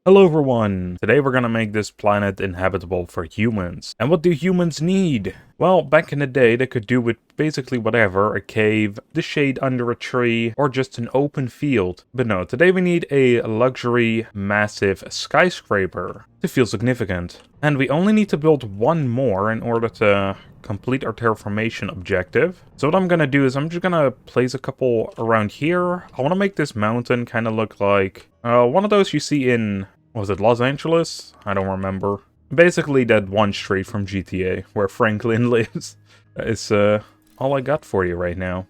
Hello everyone! Today we're gonna make this planet inhabitable for humans. And what do humans need? Well, back in the day they could do with basically whatever, a cave, the shade under a tree, or just an open field. But no, today we need a luxury, massive skyscraper to feel significant. And we only need to build one more in order to complete our terraformation objective. So what I'm gonna do is I'm just gonna place a couple around here. I wanna make this mountain kind of look like one of those you see in, was it Los Angeles? I don't remember. Basically that one street from GTA where Franklin lives. That is all I got for you right now.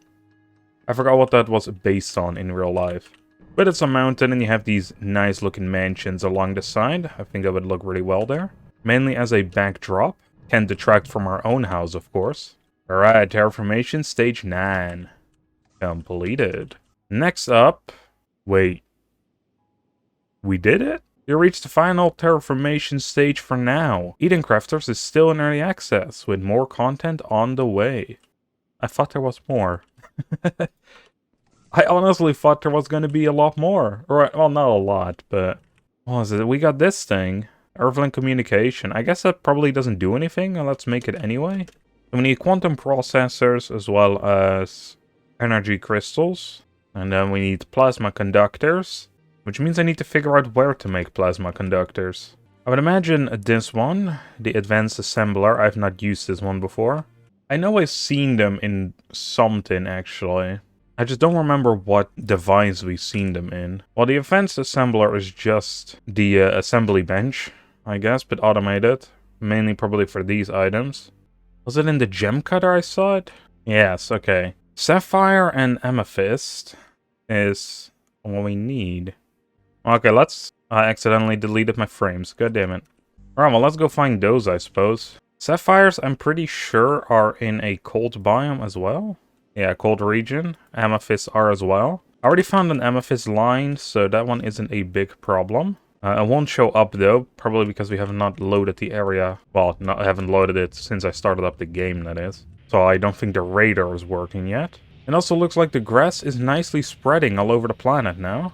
I forgot what that was based on in real life. But it's a mountain and you have these nice looking mansions along the side. I think that would look really well there. Mainly as a backdrop. Can't detract from our own house, of course. Alright, Terraformation Stage 9. Completed. Next up... Wait. We did it? You reached the final Terraformation stage for now. Eden Crafters is still in early access, with more content on the way. I thought there was more. I honestly thought there was going to be a lot more. Or, well, not a lot, but... What was it? We got this thing. EarthLink communication. I guess that probably doesn't do anything. Let's make it anyway. We need quantum processors as well as energy crystals. And then we need plasma conductors. Which means I need to figure out where to make plasma conductors. I would imagine this one, the advanced assembler. I've not used this one before. I know I've seen them in something actually. I just don't remember what device we've seen them in. Well, the advanced assembler is just the assembly bench, I guess, but automated. Mainly probably for these items. Was it in the gem cutter I saw it? Yes, okay. Sapphire and amethyst is what we need. Okay, let's... I accidentally deleted my frames. God damn it. Alright, well, let's go find those, I suppose. Sapphires, I'm pretty sure, are in a cold biome as well. Yeah, cold region. Amethysts are as well. I already found an amethyst line, so that one isn't a big problem. It won't show up, though, probably because we have not loaded the area. Well, I haven't loaded it since I started up the game, that is. So I don't think the radar is working yet. It also looks like the grass is nicely spreading all over the planet now.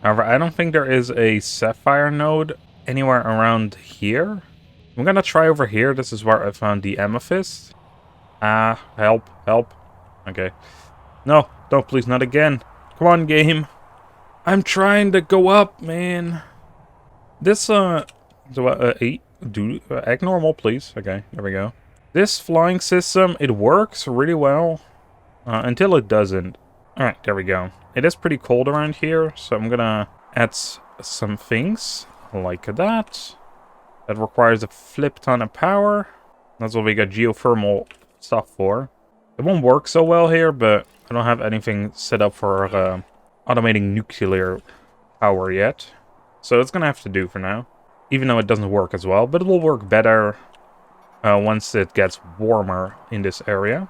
However, I don't think there is a sapphire node anywhere around here. I'm gonna try over here. This is where I found the amethyst. Help, help. Okay. No, don't, please, not again. Come on, game. I'm trying to go up, man. This, act normal, please. Okay, there we go. This flying system, it works really well. Until it doesn't. Alright, there we go. It is pretty cold around here, so I'm gonna add some things like that. That requires a flip ton of power. That's what we got geothermal stuff for. It won't work so well here, but I don't have anything set up for automating nuclear power yet. So it's gonna have to do for now. Even though it doesn't work as well, but it will work better once it gets warmer in this area.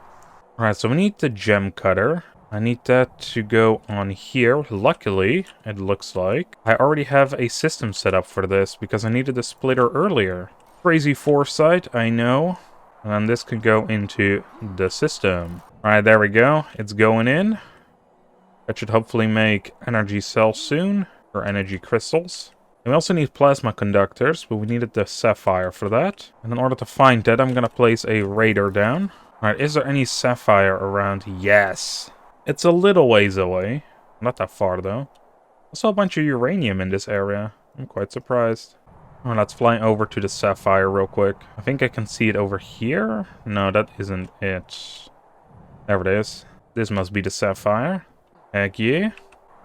Alright, so we need the gem cutter. I need that to go on here. Luckily, it looks like I already have a system set up for this because I needed a splitter earlier. Crazy foresight, I know. And this could go into the system. Alright, there we go. It's going in. That should hopefully make energy cells soon, or energy crystals. And we also need plasma conductors, but we needed the sapphire for that. And in order to find that, I'm gonna place a radar down. Alright, is there any sapphire around? Yes. It's a little ways away. Not that far, though. I saw a bunch of uranium in this area. I'm quite surprised. Alright, let's fly over to the sapphire real quick. I think I can see it over here. No, that isn't it. There it is. This must be the sapphire. Heck yeah.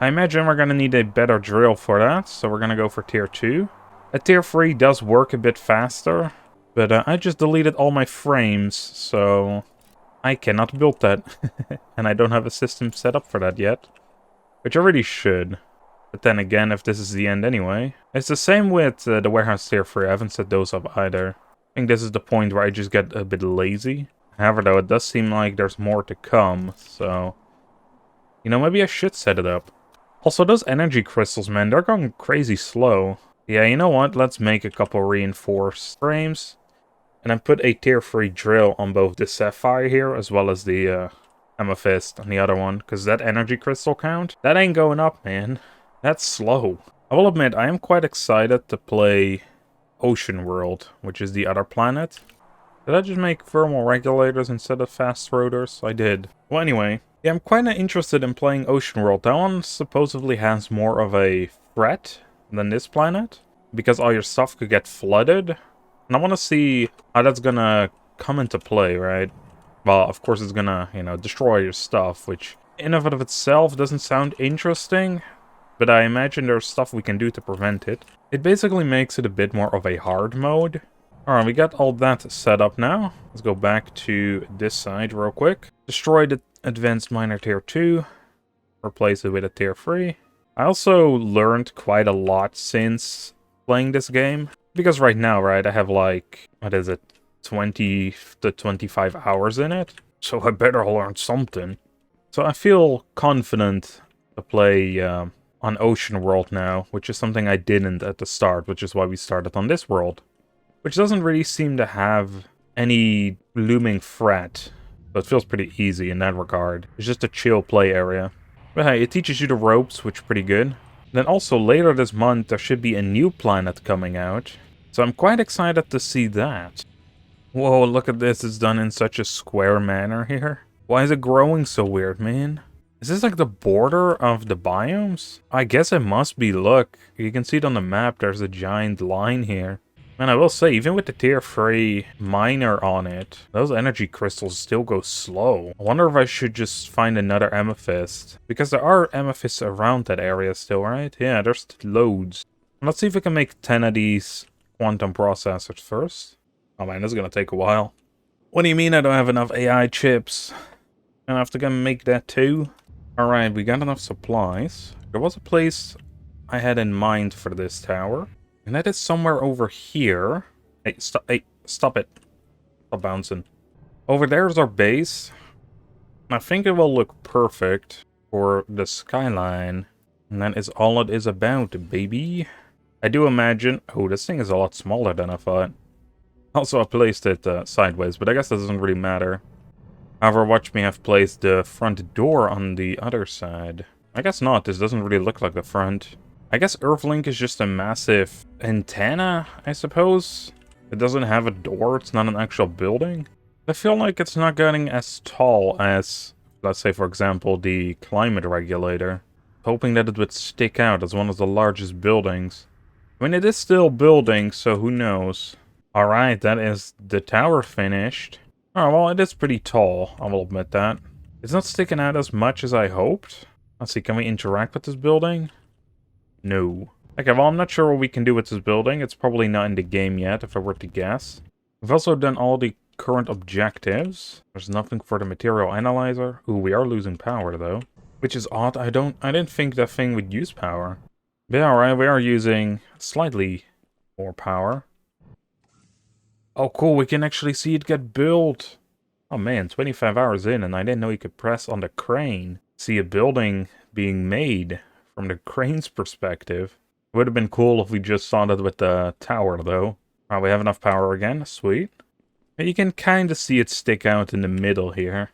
I imagine we're gonna need a better drill for that, so we're gonna go for tier 2. A tier 3 does work a bit faster, but I just deleted all my frames, so I cannot build that. And I don't have a system set up for that yet. Which I really should. But then again, if this is the end anyway. It's the same with the warehouse tier 3. I haven't set those up either. I think this is the point where I just get a bit lazy. However, though, it does seem like there's more to come. So, you know, maybe I should set it up. Also, those energy crystals, man, they're going crazy slow. Yeah, you know what? Let's make a couple reinforced frames. And then put a tier 3 drill on both the sapphire here, as well as the amethyst on the other one. Because that energy crystal count, that ain't going up, man. That's slow. I will admit, I am quite excited to play Ocean World, which is the other planet. Did I just make thermal regulators instead of fast rotors? I did. Well, anyway, yeah, I'm quite interested in playing Ocean World. That one supposedly has more of a threat than this planet, because all your stuff could get flooded. And I want to see how that's gonna come into play, right? Well, of course it's gonna, destroy your stuff, which in and of itself doesn't sound interesting, but I imagine there's stuff we can do to prevent it. It basically makes it a bit more of a hard mode. Alright, we got all that set up now. Let's go back to this side real quick. Destroy the Advanced Miner Tier 2. Replace it with a Tier 3. I also learned quite a lot since playing this game. Because right now, right, I have like, 20 to 25 hours in it. So I better learn something. So I feel confident to play on Ocean World now, which is something I didn't at the start, which is why we started on this world. Which doesn't really seem to have any looming threat. So it feels pretty easy in that regard. It's just a chill play area. But hey, it teaches you the ropes, which is pretty good. Then also later this month there should be a new planet coming out. So I'm quite excited to see that. Whoa, look at this. It's done in such a square manner here. Why is it growing so weird, man? Is this like the border of the biomes? I guess it must be. Look, you can see it on the map. There's a giant line here. And I will say, even with the tier 3 miner on it, those energy crystals still go slow. I wonder if I should just find another amethyst. Because there are amethysts around that area still, right? Yeah, there's loads. Let's see if we can make 10 of these quantum processors first. Oh man, this is gonna take a while. What do you mean I don't have enough AI chips? I have to go make that too? Alright, we got enough supplies. There was a place I had in mind for this tower. And that is somewhere over here. Hey, stop it. Stop bouncing. Over there is our base. I think it will look perfect for the skyline. And that is all it is about, baby. I do imagine... Oh, this thing is a lot smaller than I thought. Also, I placed it sideways, but I guess that doesn't really matter. However, watch me have placed the front door on the other side. I guess not. This doesn't really look like the front. I guess EarthLink is just a massive antenna, I suppose. It doesn't have a door, it's not an actual building. I feel like it's not getting as tall as, let's say for example, the climate regulator. Hoping that it would stick out as one of the largest buildings. I mean, it is still building, so who knows. Alright, that is the tower finished. Oh, well, it is pretty tall, I will admit that. It's not sticking out as much as I hoped. Let's see, can we interact with this building? No. Okay, well, I'm not sure what we can do with this building. It's probably not in the game yet, if I were to guess. We've also done all the current objectives. There's nothing for the material analyzer. Ooh, we are losing power, though. Which is odd. I didn't think that thing would use power. But yeah, alright, we are using slightly more power. Oh, cool, we can actually see it get built. Oh man, 25 hours in, and I didn't know you could press on the crane. See a building being made. From the crane's perspective. It would have been cool if we just saw that with the tower, though. Alright, we have enough power again. Sweet. And you can kind of see it stick out in the middle here.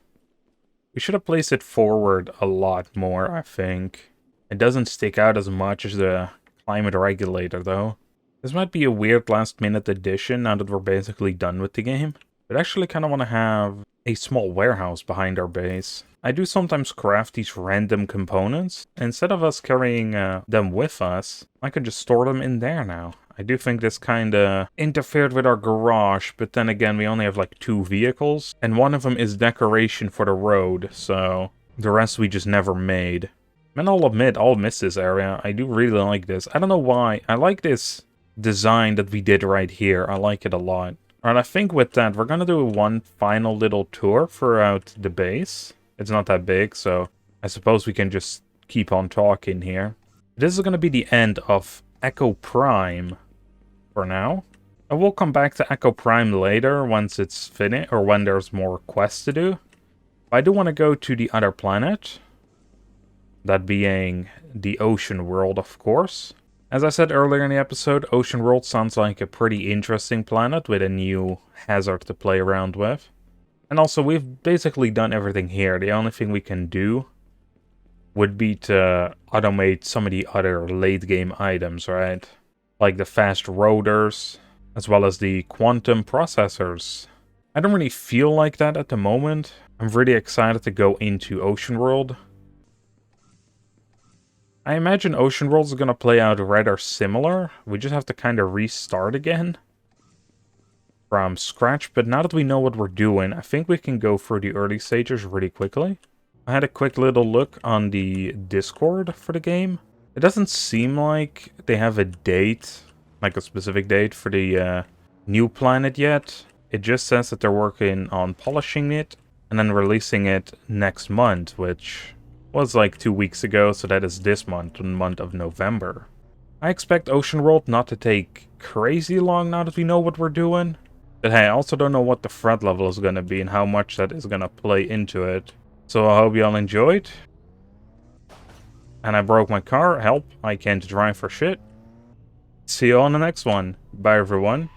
We should have placed it forward a lot more, I think. It doesn't stick out as much as the climate regulator, though. This might be a weird last-minute addition now that we're basically done with the game. But I actually kind of want to have a small warehouse behind our base. I do sometimes craft these random components. Instead of us carrying them with us, I can just store them in there now. I do think this kinda interfered with our garage, but then again, we only have like 2 vehicles. And one of them is decoration for the road, so the rest we just never made. And I'll admit, I'll miss this area. I do really like this. I don't know why. I like this design that we did right here. I like it a lot. Alright, I think with that, we're gonna do one final little tour throughout the base. It's not that big, so I suppose we can just keep on talking here. This is going to be the end of Echo Prime for now. I will come back to Echo Prime later once it's finished, or when there's more quests to do. But I do want to go to the other planet. That being the Ocean World, of course. As I said earlier in the episode, Ocean World sounds like a pretty interesting planet with a new hazard to play around with. And also, we've basically done everything here. The only thing we can do would be to automate some of the other late game items, right? Like the fast rotors, as well as the quantum processors. I don't really feel like that at the moment. I'm really excited to go into Ocean World. I imagine Ocean World is going to play out rather similar. We just have to kind of restart again from scratch. But now that we know what we're doing, I think we can go through the early stages really quickly. I had a quick little look on the Discord for the game. It doesn't seem like they have a date, like a specific date for the new planet yet. It just says that they're working on polishing it and then releasing it next month, which was like 2 weeks ago, so that is this month, the month of November. I expect Ocean World not to take crazy long now that we know what we're doing. But hey, I also don't know what the threat level is going to be and how much that is going to play into it. So I hope you all enjoyed. And I broke my car. Help, I can't drive for shit. See you on the next one. Bye everyone.